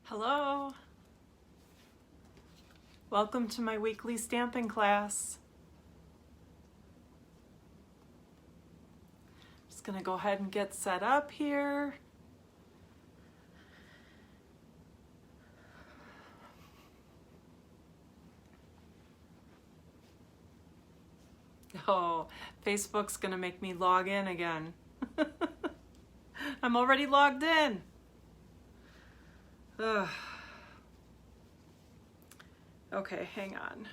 Hello. Welcome to my weekly stamping class. Just gonna go ahead and get set up here. Oh, Facebook's gonna make me log in again. I'm already logged in. Ugh. Okay, hang on.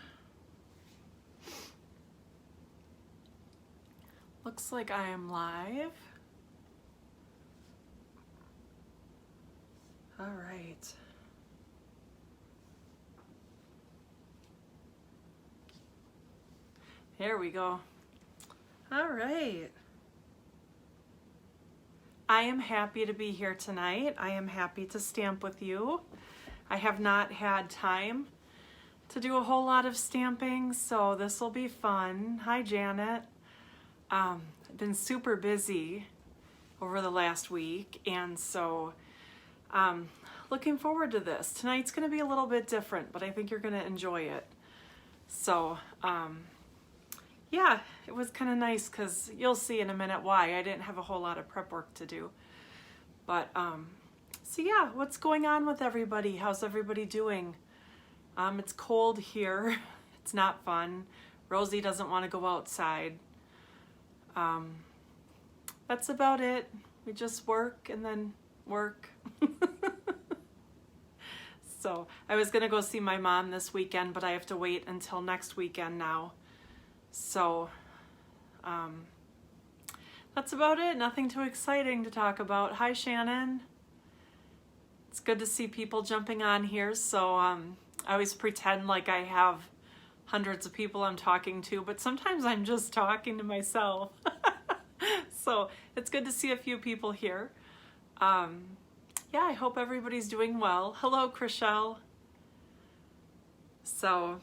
Looks like I am live. All right. There we go. All right. I am happy to be here tonight. I am happy to stamp with you. I have not had time to do a whole lot of stamping, so this will be fun. Hi, Janet. I've been super busy over the last week, and so looking forward to this. Tonight's going to be a little bit different, but I think you're going to enjoy it. So, yeah, it was kind of nice because you'll see in a minute why. I didn't have a whole lot of prep work to do. But, so yeah, what's going on with everybody? How's everybody doing? It's cold here. It's not fun. Rosie doesn't want to go outside. That's about it. We just work and then work. So I was going to go see my mom this weekend, but I have to wait until next weekend now. So, that's about it. Nothing too exciting to talk about. Hi, Shannon. It's good to see people jumping on here. So, I always pretend like I have hundreds of people I'm talking to, but sometimes I'm just talking to myself. So it's good to see a few people here. Yeah, I hope everybody's doing well. Hello, Chriselle. So,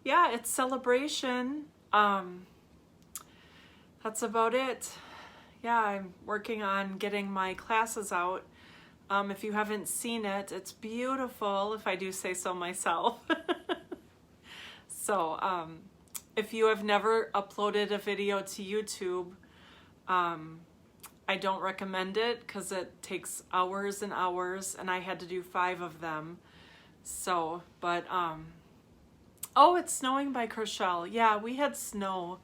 yeah, it's celebration. That's about it. Yeah, I'm working on getting my classes out. If you haven't seen it, it's beautiful, if I do say so myself. So, if you have never uploaded a video to YouTube, I don't recommend it because it takes hours and hours, and I had to do 5 of them. So, but, oh, it's snowing by Chriselle. Yeah, we had snow.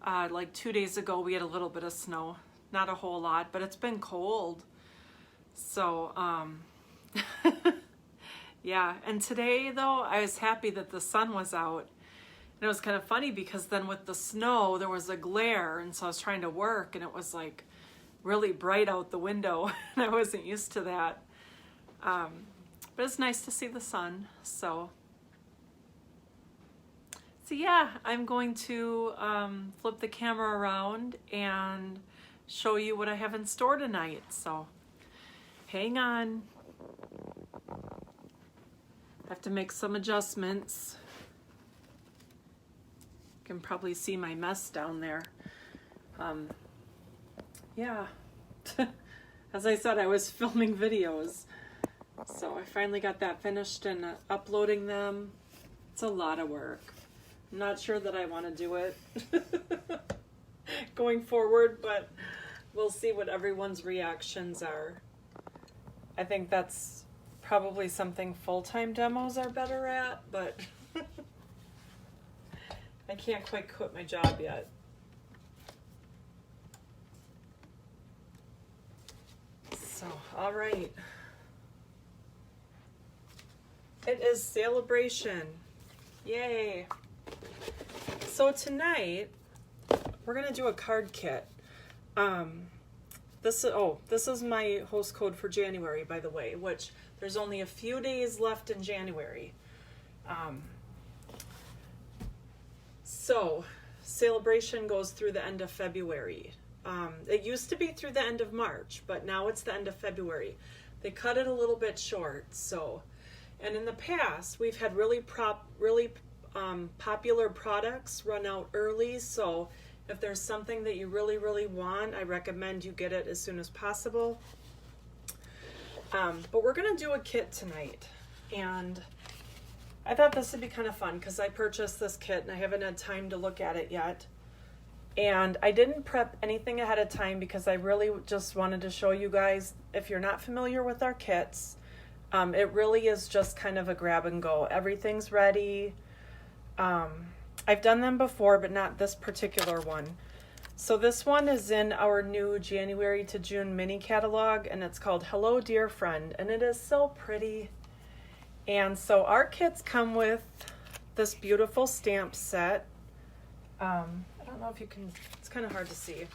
Like 2 days ago, we had a little bit of snow. Not a whole lot, but it's been cold. So, yeah. And today, though, I was happy that the sun was out. And it was kind of funny because then with the snow, there was a glare. And so I was trying to work, and it was like really bright out the window. And I wasn't used to that. But it's nice to see the sun. So yeah, I'm going to flip the camera around and show you what I have in store tonight. So hang on. I have to make some adjustments. You can probably see my mess down there. Yeah. As I said, I was filming videos. So I finally got that finished and uploading them. It's a lot of work. I'm not sure that I want to do it going forward, but we'll see what everyone's reactions are. I think that's probably something full-time demos are better at, but I can't quite quit my job yet. So, all right. It is celebration. Yay. So tonight, we're going to do a card kit. This is my host code for January, by the way, which there's only a few days left in January. So celebration goes through the end of February. It used to be through the end of March, but now it's the end of February. They cut it a little bit short. So, and in the past, we've had really popular products run out early. So if there's something that you really, really want, I recommend you get it as soon as possible. But we're gonna do a kit tonight, and I thought this would be kind of fun because I purchased this kit and I haven't had time to look at it yet. And I didn't prep anything ahead of time because I really just wanted to show you guys, if you're not familiar with our kits, it really is just kind of a grab and go. Everything's ready. I've done them before, but not this particular one. So this one is in our new January to June mini catalog, and it's called Hello Dear Friend, and it is so pretty. And so our kits come with this beautiful stamp set. I don't know if you can, it's kind of hard to see,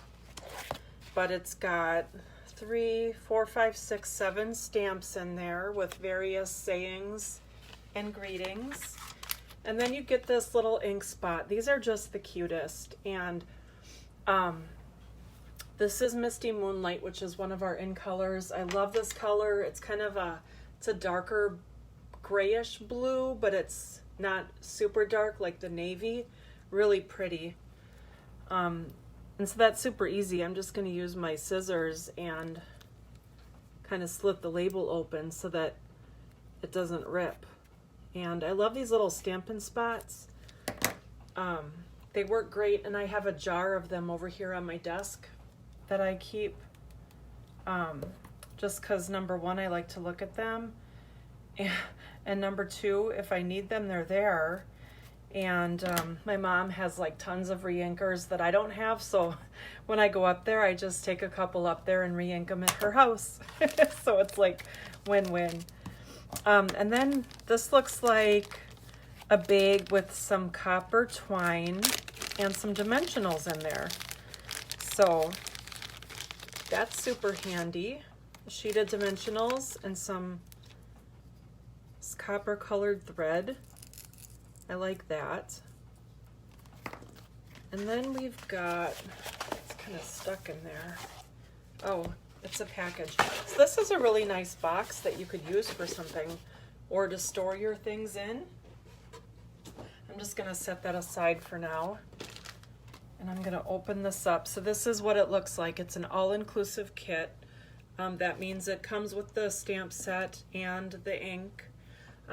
but it's got 3, 4, 5, 6, 7 stamps in there with various sayings and greetings. And then you get this little ink spot. These are just the cutest. And this is Misty Moonlight, which is one of our in colors. I love this color. It's kind of it's a darker grayish blue, but it's not super dark like the navy. Really pretty. And so that's super easy. I'm just going to use my scissors and kind of slit the label open so that it doesn't rip. And I love these little Stampin' Spots. They work great, and I have a jar of them over here on my desk that I keep just because, number one, I like to look at them, and number two, if I need them, they're there. And my mom has like tons of re-inkers that I don't have, so when I go up there, I just take a couple up there and re-ink them at her house. So it's like win-win. And then this looks like a bag with some copper twine and some dimensionals in there. So that's super handy. A sheet of dimensionals and some copper colored thread. I like that. And then we've got, it's kind of stuck in there. Oh, it's a package. So this is a really nice box that you could use for something or to store your things in. I'm just gonna set that aside for now. And I'm gonna open this up. So this is what it looks like. It's an all-inclusive kit. That means it comes with the stamp set and the ink.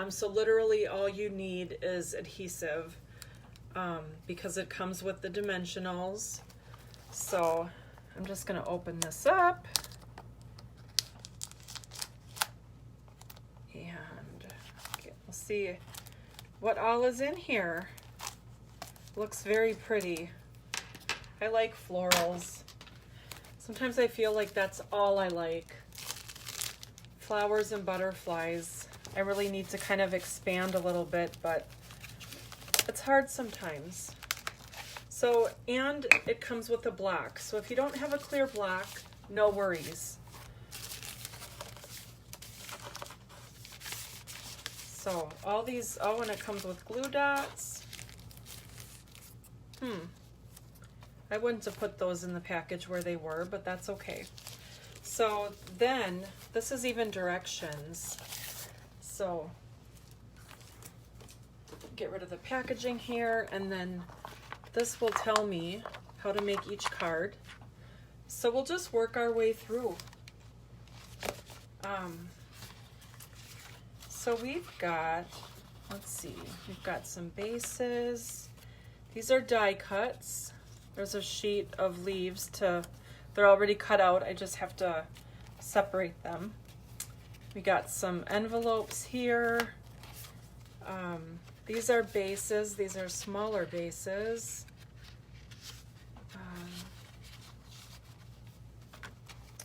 So literally all you need is adhesive because it comes with the dimensionals. So I'm just gonna open this up. And we'll see what all is in here. Looks very pretty. I like florals. Sometimes I feel like that's all I like. Flowers and butterflies. I really need to kind of expand a little bit, but it's hard sometimes. So, and it comes with a block. So if you don't have a clear block, no worries. So all these, oh, and it comes with glue dots. I wouldn't have put those in the package where they were, but that's okay. So then, this is even directions. So get rid of the packaging here, and then this will tell me how to make each card. So we'll just work our way through. So we've got, let's see, we've got some bases. These are die cuts. There's a sheet of leaves they're already cut out. I just have to separate them. We got some envelopes here. These are bases. These are smaller bases.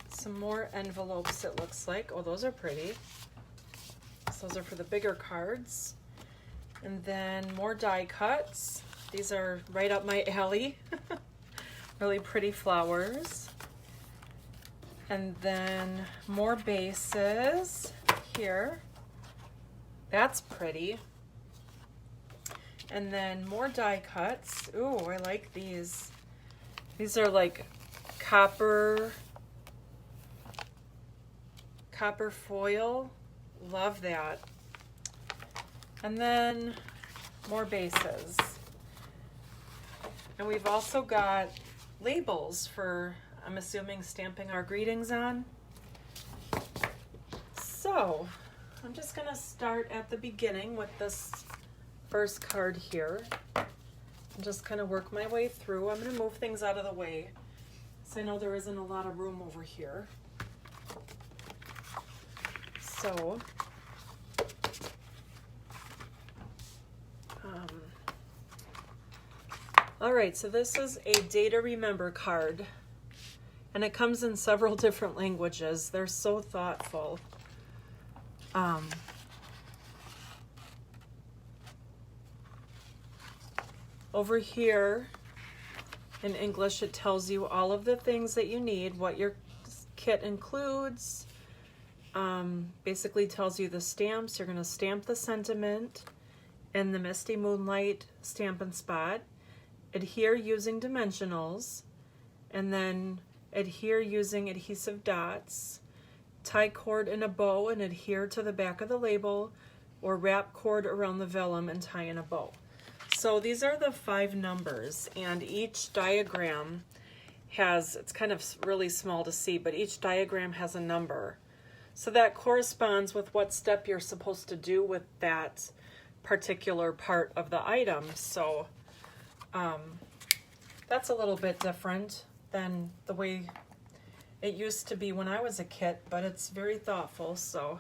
Some more envelopes, it looks like. Oh, those are pretty. So those are for the bigger cards. And then more die cuts. These are right up my alley. Really pretty flowers. And then more bases here. That's pretty. And then more die cuts. Ooh, I like these. These are like copper foil. Love that. And then more bases. And we've also got labels for, I'm assuming, stamping our greetings on. So So I'm just gonna start at the beginning with this first card here. And just kind of work my way through. I'm gonna move things out of the way, so I know there isn't a lot of room over here. So, all right, so this is a Day to Remember card, and it comes in several different languages. They're so thoughtful. Over here in English, it tells you all of the things that you need, what your kit includes. Basically tells you the stamps. You're going to stamp the sentiment and the Misty Moonlight Stampin' Spot, adhere using dimensionals, and then adhere using adhesive dots, tie cord in a bow and adhere to the back of the label, or wrap cord around the vellum and tie in a bow. So these are the 5 numbers, and each diagram has, it's kind of really small to see, but each diagram has a number. So that corresponds with what step you're supposed to do with that particular part of the item. So that's a little bit different than the way it used to be when I was a kit, but it's very thoughtful. So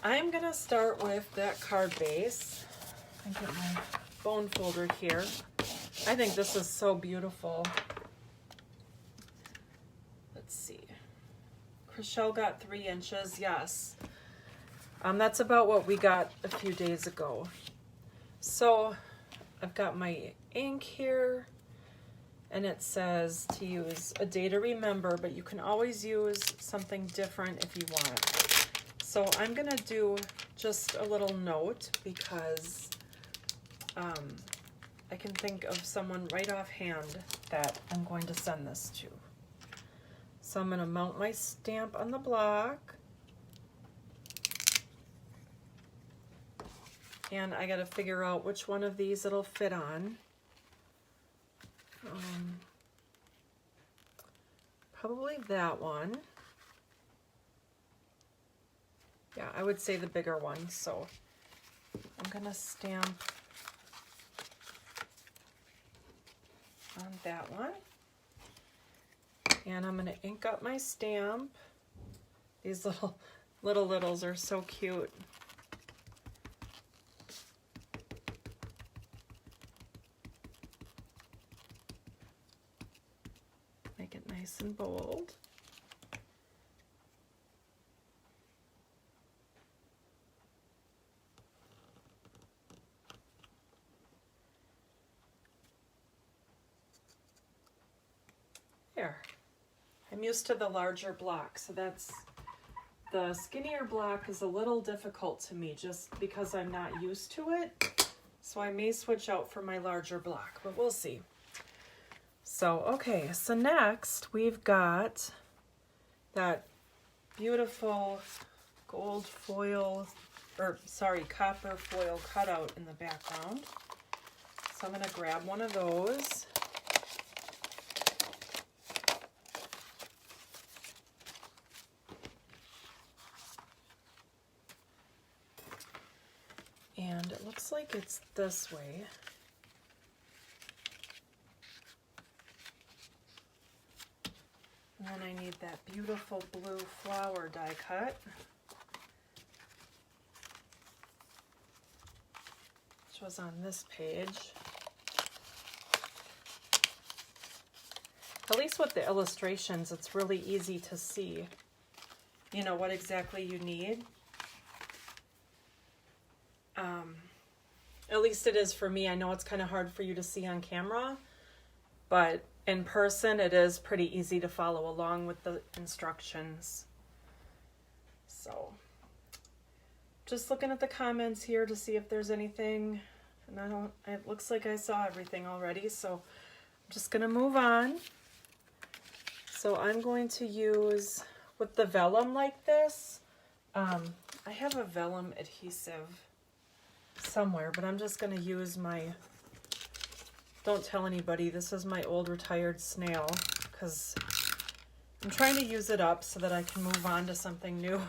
I'm gonna start with that card base. I get my bone folder here. I think this is so beautiful. Let's see. Chriselle got 3 inches, yes. That's about what we got a few days ago. So I've got my ink here, and it says to use a Day to Remember, but you can always use something different if you want. So I'm gonna do just a little note because I can think of someone right offhand that I'm going to send this to. So I'm going to mount my stamp on the block. And I got to figure out which one of these it'll fit on. Probably that one. Yeah, I would say the bigger one. So I'm going to stamp on that one. And I'm going to ink up my stamp. These littles are so cute. Make it nice and bold. There. I'm used to the larger block, so that's, the skinnier block is a little difficult to me just because I'm not used to it. So I may switch out for my larger block, but we'll see. So, okay, so next we've got that beautiful gold foil, or sorry, copper foil cutout in the background. So I'm gonna grab one of those. And it looks like it's this way. And then I need that beautiful blue flower die cut, which was on this page. At least with the illustrations, it's really easy to see, you know, what exactly you need. At least it is for me. I know it's kind of hard for you to see on camera, but in person it is pretty easy to follow along with the instructions. So just looking at the comments here to see if there's anything, and it looks like I saw everything already, so I'm just gonna move on. So I'm going to use, with the vellum like this, I have a vellum adhesive somewhere, but I'm just going to use my, don't tell anybody, this is my old retired snail, because I'm trying to use it up so that I can move on to something new.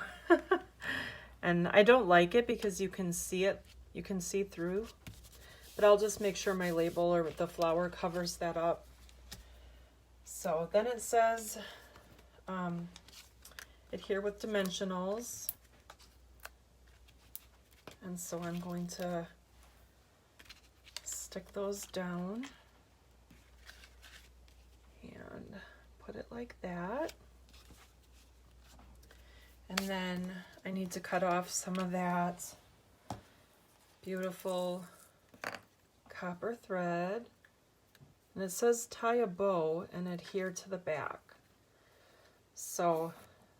And I don't like it because you can see it, you can see through, but I'll just make sure my label or the flower covers that up. So then it says, adhere with dimensionals. And so I'm going to stick those down and put it like that. And then I need to cut off some of that beautiful copper thread. And it says tie a bow and adhere to the back. So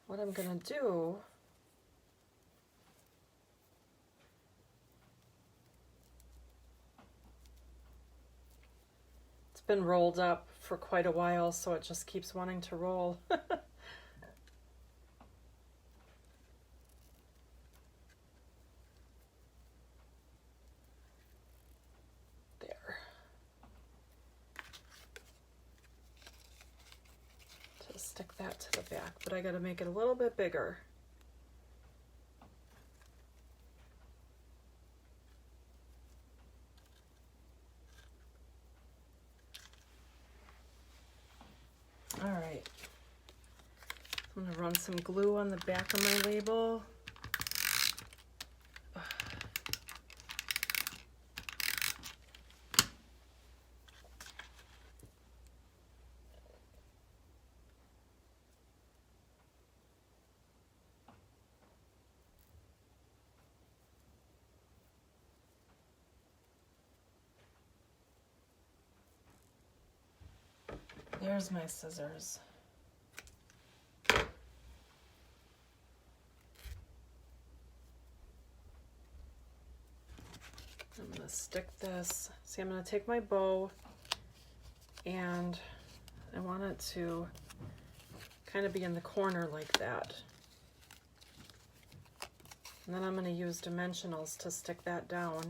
what I'm gonna do, it's been rolled up for quite a while, so it just keeps wanting to roll. Stick that to the back, but I got to make it a little bit bigger. All right, I'm going to run some glue on the back of my label. There's my scissors. I'm going to stick this. See, I'm going to take my bow and I want it to kind of be in the corner like that. And then I'm going to use dimensionals to stick that down.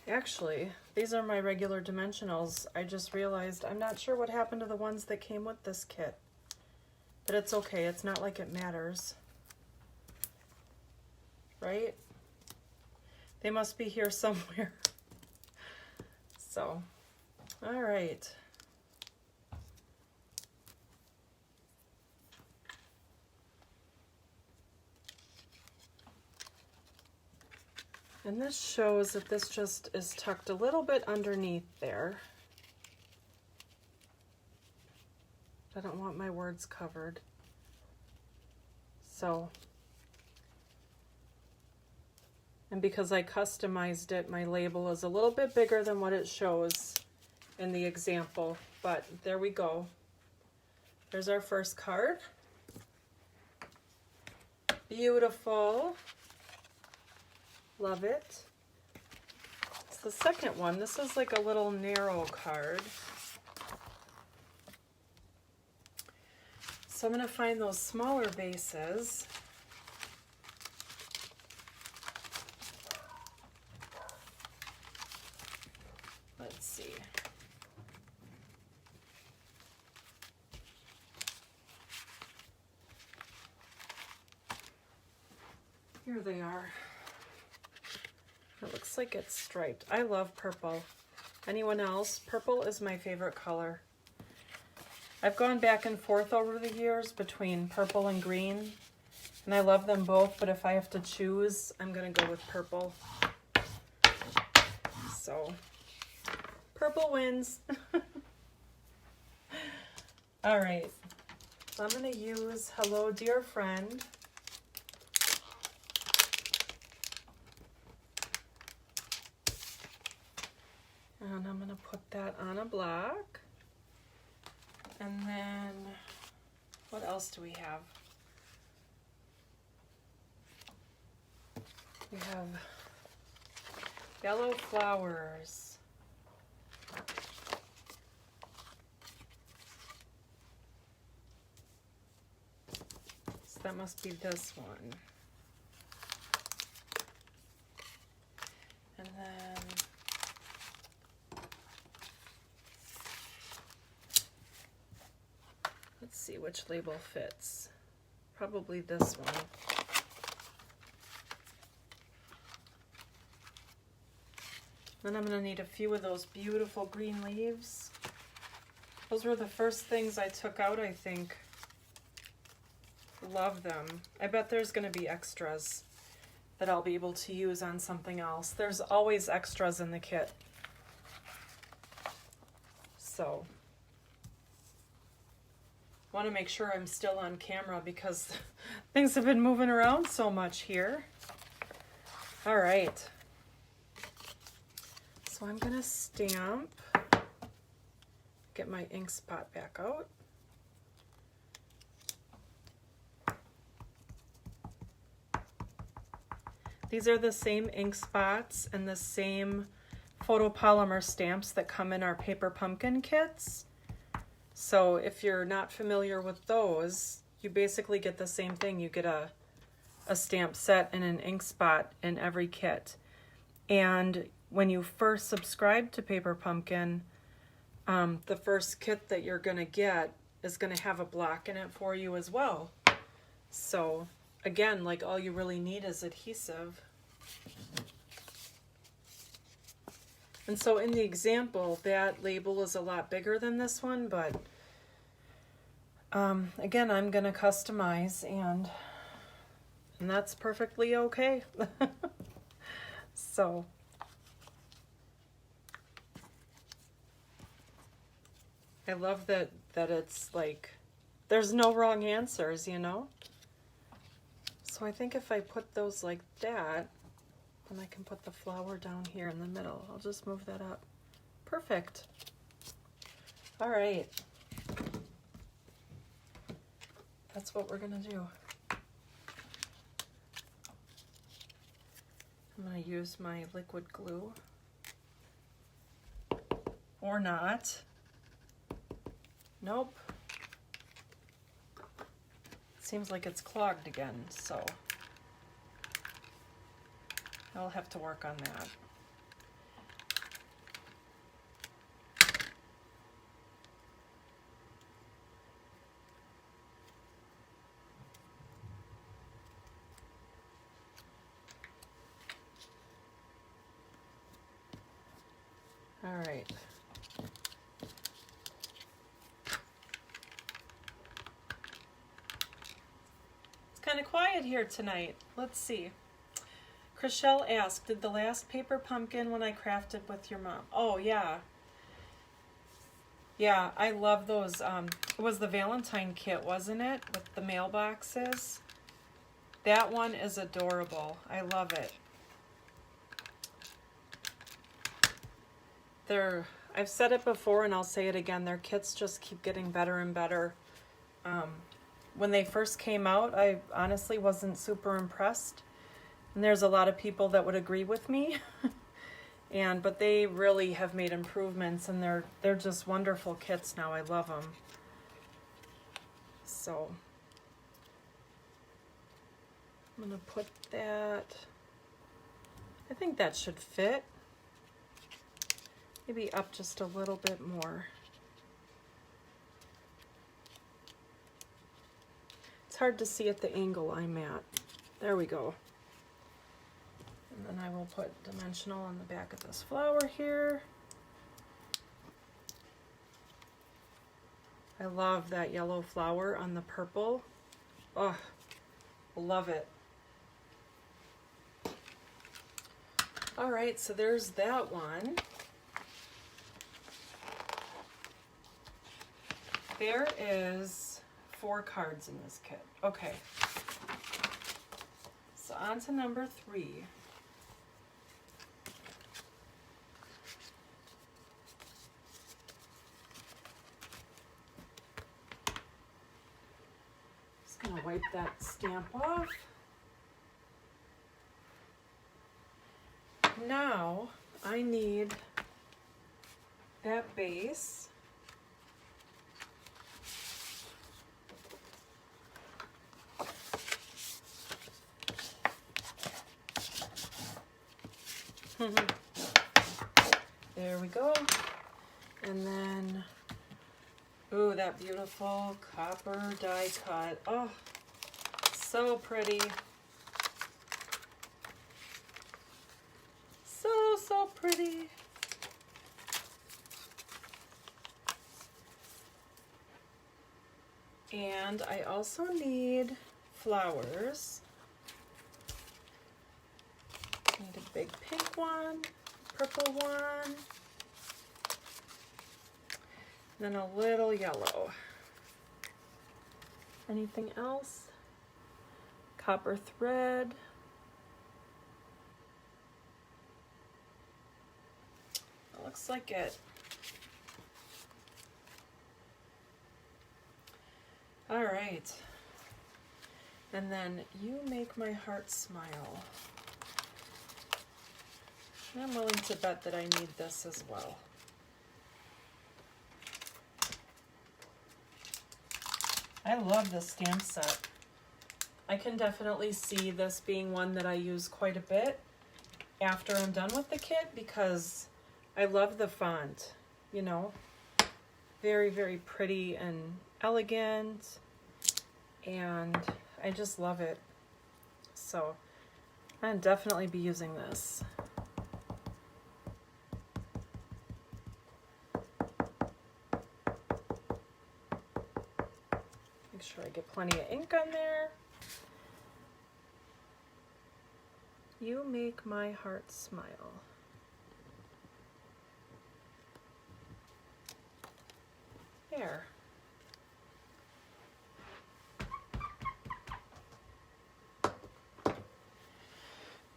Actually, these are my regular dimensionals. I just realized I'm not sure what happened to the ones that came with this kit. But it's okay, it's not like it matters. Right? They must be here somewhere. So, all right. And this shows that this just is tucked a little bit underneath there. I don't want my words covered. So, and because I customized it, my label is a little bit bigger than what it shows in the example, but there we go. There's our first card. Beautiful. Love it. It's the second one. This is like a little narrow card. So I'm going to find those smaller bases. Let's see. Here they are. It looks like it's striped. I love purple. Anyone else? Purple is my favorite color. I've gone back and forth over the years between purple and green, and I love them both, but if I have to choose, I'm going to go with purple. So, purple wins. All right, so I'm going to use Hello Dear Friend. And I'm going to put that on a block. And then, what else do we have? We have yellow flowers. So that must be this one. And then see which label fits. Probably this one. Then I'm going to need a few of those beautiful green leaves. Those were the first things I took out, I think. Love them. I bet there's going to be extras that I'll be able to use on something else. There's always extras in the kit. So, want to make sure I'm still on camera because things have been moving around so much here. All right. So I'm going to stamp, get my ink spot back out. These are the same ink spots and the same photopolymer stamps that come in our paper pumpkin kits. So if you're not familiar with those, you basically get the same thing. You get a stamp set and an ink spot in every kit. And when you first subscribe to Paper Pumpkin, the first kit that you're going to get is going to have a block in it for you as well. So again, like, all you really need is adhesive. And so in the example, that label is a lot bigger than this one, but again, I'm going to customize, and that's perfectly okay. So I love that it's like, there's no wrong answers, you know? So I think if I put those like that, then I can put the flower down here in the middle. I'll just move that up. Perfect. All right. That's what we're gonna do. I'm gonna use my liquid glue. Or not. Nope. Seems like it's clogged again, so I'll have to work on that. All right. Kind of quiet here tonight. Let's see. Chriselle asked, did the last paper pumpkin when I crafted with your mom? Oh, yeah. Yeah, I love those. It was the Valentine kit, wasn't it? With the mailboxes. That one is adorable. I love it. I've said it before and I'll say it again, their kits just keep getting better and better. When they first came out, I honestly wasn't super impressed. And there's a lot of people that would agree with me. But they really have made improvements, and they're just wonderful kits now. I love them. So I'm gonna put that, I think that should fit. Maybe up just a little bit more. It's hard to see at the angle I'm at. There we go. And then I will put dimensional on the back of this flower here. I love that yellow flower on the purple. Oh, love it. All right, so there's that one. There is 4 cards in this kit. Okay. So on to number 3. Just gonna wipe that stamp off. Now I need that base. There we go. And then, Ooh, that beautiful copper die cut. Oh, so pretty. So pretty. And I also need flowers. Need a big pink one, purple one, then a little yellow. Anything else? Copper thread. That looks like it. All right. And then You Make My Heart Smile. I'm willing to bet that I need this as well. I love this stamp set. I can definitely see this being one that I use quite a bit after I'm done with the kit because I love the font, you know. Very, very pretty and elegant, and I just love it. So I'll definitely be using this. Make sure I get plenty of ink on there. You Make My Heart Smile. There.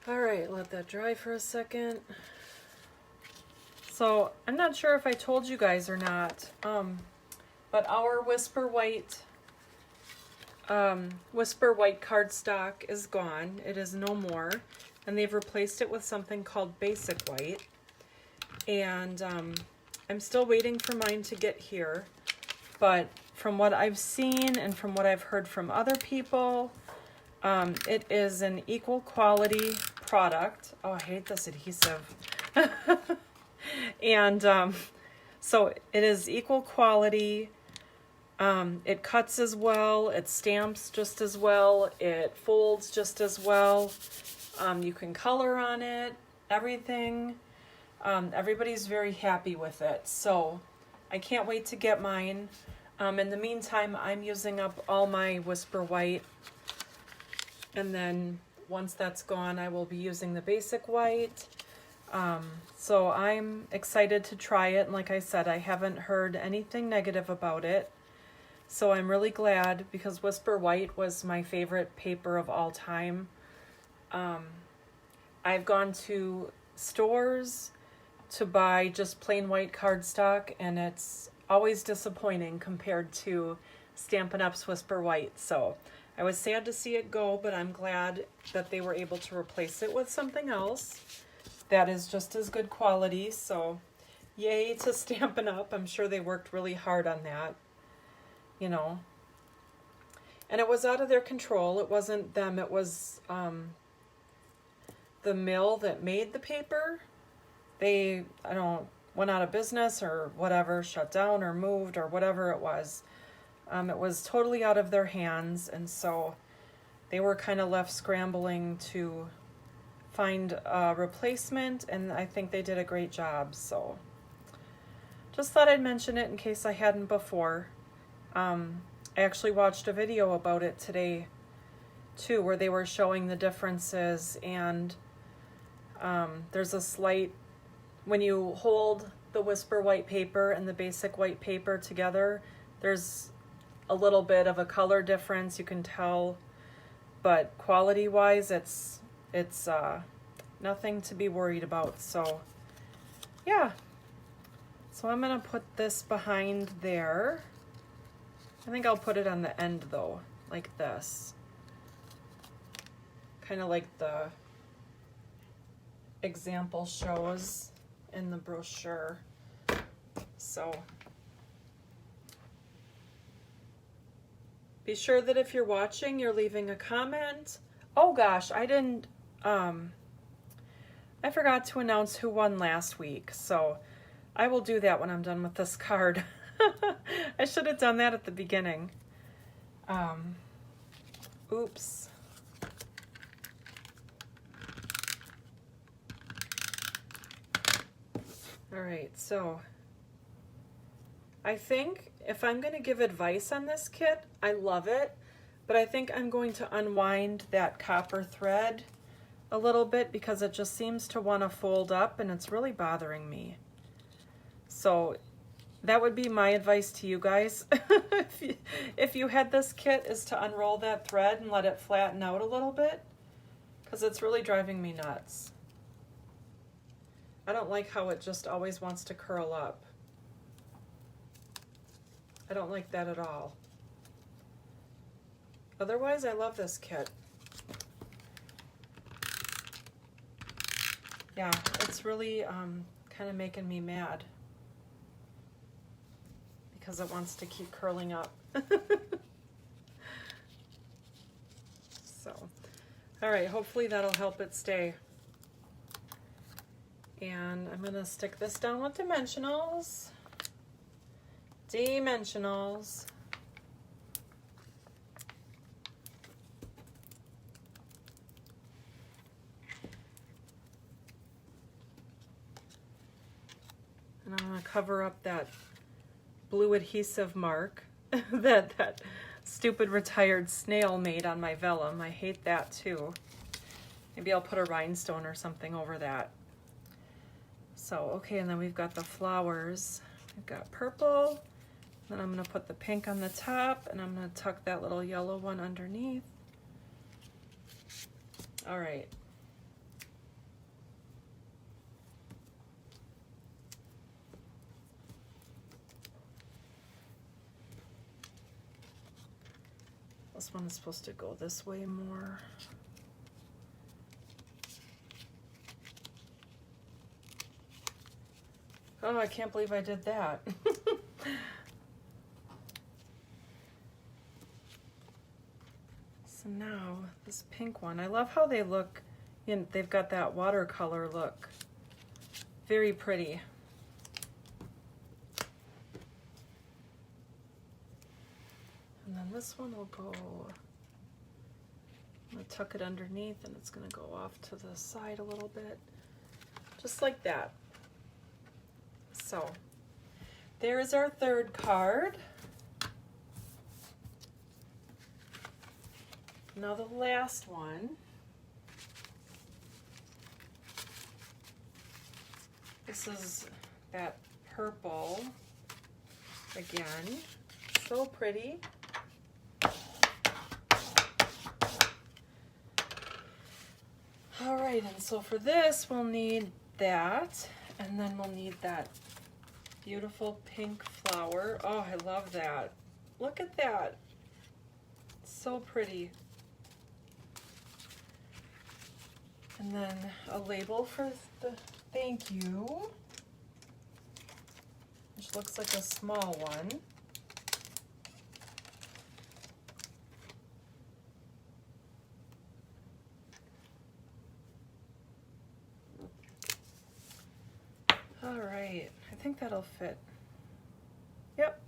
All right, let that dry for a second. So I'm not sure if I told you guys or not, but our Whisper White cardstock is gone. It is no more, and they've replaced it with something called Basic White. And I'm still waiting for mine to get here, but from what I've seen and from what I've heard from other people, it is an equal quality product. Oh, I hate this adhesive. And so it is equal quality. It cuts as well, it stamps just as well, it folds just as well. You can color on it, everything. Everybody's very happy with it, so I can't wait to get mine. In the meantime, I'm using up all my Whisper White, and then once that's gone, I will be using the Basic White. So I'm excited to try it, and like I said, I haven't heard anything negative about it. So I'm really glad, because Whisper White was my favorite paper of all time. I've gone to stores to buy just plain white cardstock, and it's always disappointing compared to Stampin' Up's Whisper White. So I was sad to see it go, but I'm glad that they were able to replace it with something else that is just as good quality. So yay to Stampin' Up! I'm sure they worked really hard on that, you know. And it was out of their control. It wasn't them, it was the mill that made the paper. They, went out of business or whatever, shut down or moved or whatever it was. It was totally out of their hands, and so they were kind of left scrambling to find a replacement, and I think they did a great job. So just thought I'd mention it in case I hadn't before. I actually watched a video about it today too, where they were showing the differences, and there's a slight, when you hold the Whisper White paper and the Basic White paper together, there's a little bit of a color difference, you can tell, but quality wise it's nothing to be worried about. So yeah, so I'm gonna put this behind there. I think I'll put it on the end though, like this, kind of like the example shows in the brochure. So be sure that if you're watching, you're leaving a comment. Oh gosh, I forgot to announce who won last week, so I will do that when I'm done with this card. I should have done that at the beginning. Oops. All right, so I think if I'm going to give advice on this kit, I love it, but I think I'm going to unwind that copper thread a little bit because it just seems to want to fold up and it's really bothering me. So that would be my advice to you guys. if you had this kit, is to unroll that thread and let it flatten out a little bit because it's really driving me nuts. I don't like how it just always wants to curl up. I don't like that at all. Otherwise, I love this kit. Yeah, it's really kind of making me mad because it wants to keep curling up. So, all right, hopefully that'll help it stay. And I'm gonna stick this down with dimensionals. Dimensionals. And I'm gonna cover up that blue adhesive mark that stupid retired snail made on my vellum. I hate that too. Maybe I'll put a rhinestone or something over that. So, okay, and then we've got the flowers. We've got purple, then I'm gonna put the pink on the top, and I'm gonna tuck that little yellow one underneath. All right. This one is supposed to go this way more. Oh, I can't believe I did that. So now, this pink one, I love how they look, they've got that watercolor look. Very pretty. And then this one will go, I'm gonna tuck it underneath and it's gonna go off to the side a little bit, just like that. So there is our third card. Now the last one. This is that purple again. So pretty. All right, and so for this we'll need that, and then we'll need that beautiful pink flower. Oh, I love that. Look at that. So pretty. And then a label for the thank you, which looks like a small one. All right, I think that'll fit. Yep.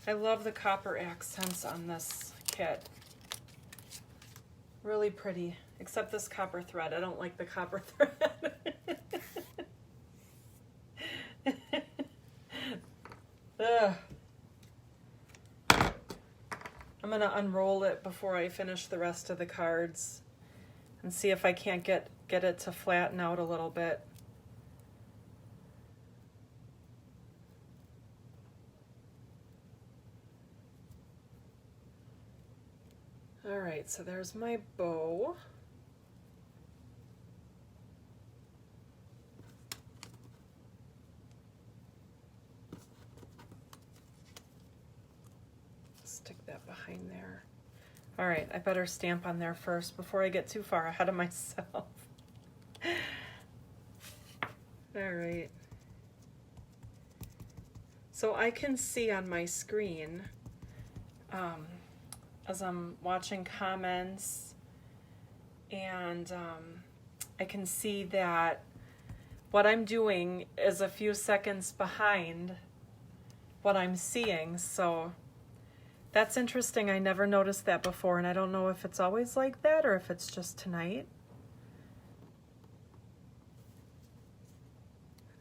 I love the copper accents on this kit. Really pretty, except this copper thread. I don't like the copper thread. Ugh. I'm gonna unroll it before I finish the rest of the cards and see if I can't get it to flatten out a little bit. All right, so there's my bow. Stick that behind there. All right, I better stamp on there first before I get too far ahead of myself. All right. So I can see on my screen, as I'm watching comments, and I can see that what I'm doing is a few seconds behind what I'm seeing. So that's interesting. I never noticed that before, and I don't know if it's always like that or if it's just tonight.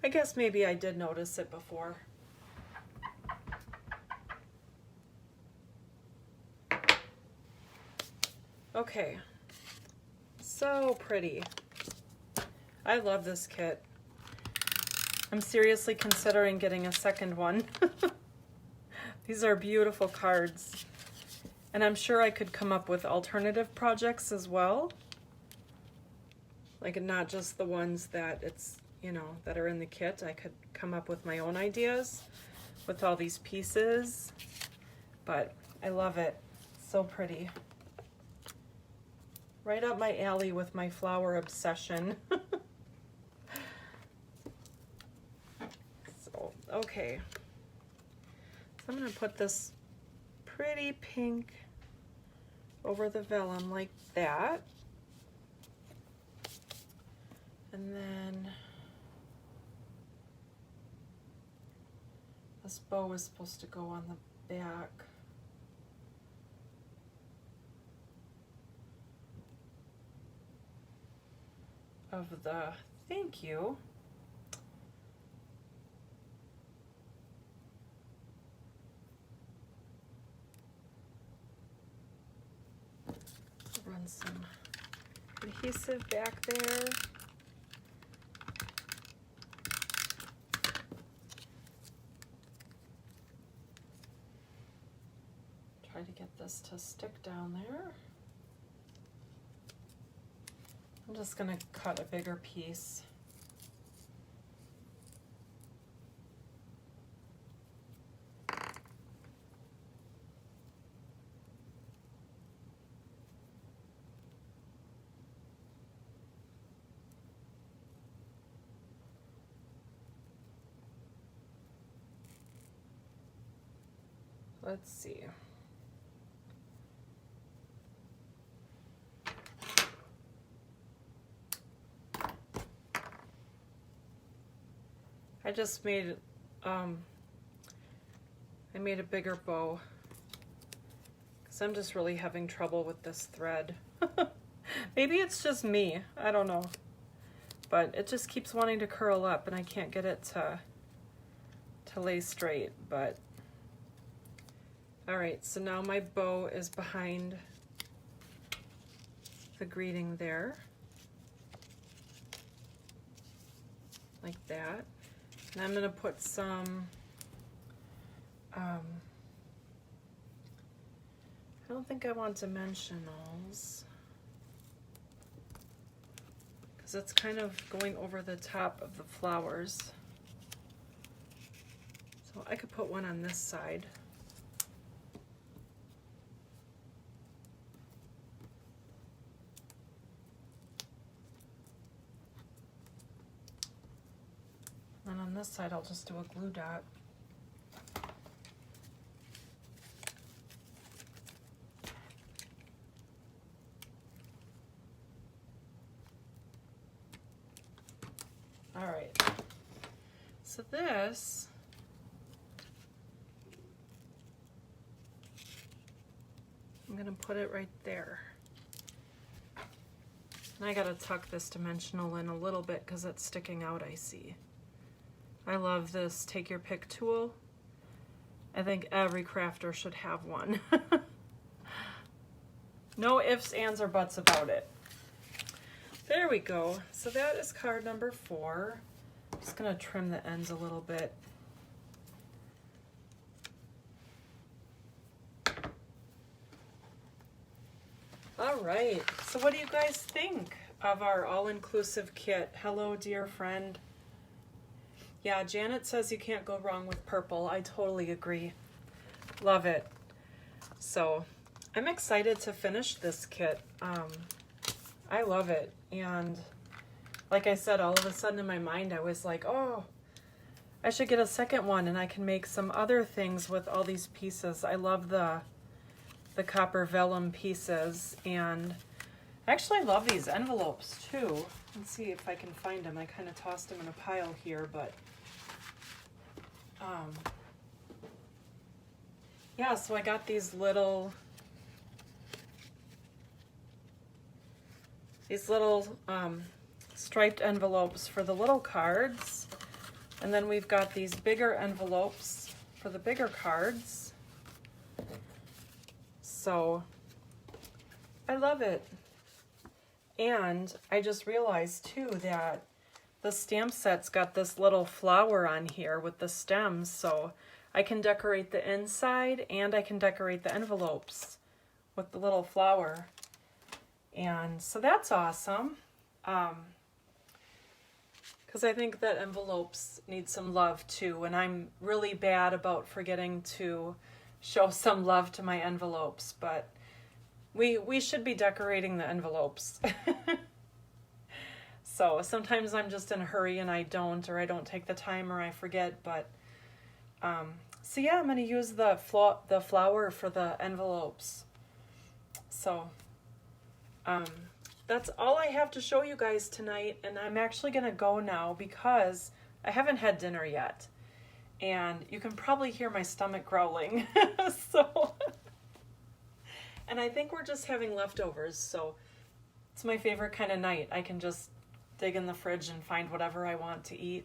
I guess maybe I did notice it before. Okay, so pretty. I love this kit. I'm seriously considering getting a second one. These are beautiful cards. And I'm sure I could come up with alternative projects as well. Like not just the ones that that are in the kit. I could come up with my own ideas with all these pieces. But I love it. So pretty. Right up my alley with my flower obsession. So, okay. So I'm going to put this pretty pink over the vellum like that. And then this bow is supposed to go on the back. Of the thank you. Run some adhesive back there. Try to get this to stick down there. I'm just going to cut a bigger piece. Let's see. I just made, I made a bigger bow because I'm just really having trouble with this thread. Maybe it's just me, I don't know. But it just keeps wanting to curl up and I can't get it to lay straight, but. All right, so now my bow is behind the greeting there, like that. And I'm gonna put some, I don't think I want dimensionals, because it's kind of going over the top of the flowers. So I could put one on this side. And on this side, I'll just do a glue dot. All right, so this, I'm gonna put it right there. And I gotta tuck this dimensional in a little bit because it's sticking out, I see. I love this take your pick tool. I think every crafter should have one. No ifs, ands, or buts about it. There we go. So that is card number 4. I'm just gonna trim the ends a little bit. All right, so what do you guys think of our all-inclusive kit? Hello, dear friend. Yeah, Janet says you can't go wrong with purple. I totally agree. Love it. So I'm excited to finish this kit. I love it. And like I said, all of a sudden in my mind, I was like, oh, I should get a second one and I can make some other things with all these pieces. I love the copper vellum pieces, and I actually love these envelopes too. Let's see if I can find them. I kind of tossed them in a pile here, but yeah, so I got these little striped envelopes for the little cards. And then we've got these bigger envelopes for the bigger cards. So I love it. And I just realized too that the stamp set's got this little flower on here with the stems, so I can decorate the inside and I can decorate the envelopes with the little flower. And so that's awesome. Because I think that envelopes need some love too, and I'm really bad about forgetting to show some love to my envelopes, but we should be decorating the envelopes. So sometimes I'm just in a hurry and I don't take the time, or I forget, but so yeah, I'm going to use the flower for the envelopes. So that's all I have to show you guys tonight, and I'm actually going to go now because I haven't had dinner yet, and you can probably hear my stomach growling. So, and I think we're just having leftovers, so it's my favorite kind of night. I can just dig in the fridge and find whatever I want to eat,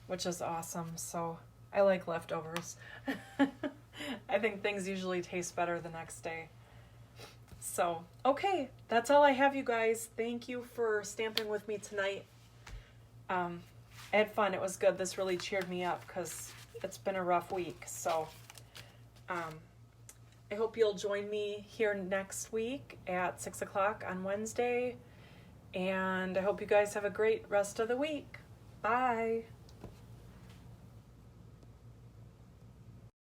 which is awesome. So I like leftovers. I think things usually taste better the next day. So, okay, that's all I have, you guys. Thank you for stamping with me tonight. I had fun. It was good. This really cheered me up because it's been a rough week. So, I hope you'll join me here next week at 6 o'clock on Wednesday. And I hope you guys have a great rest of the week. Bye.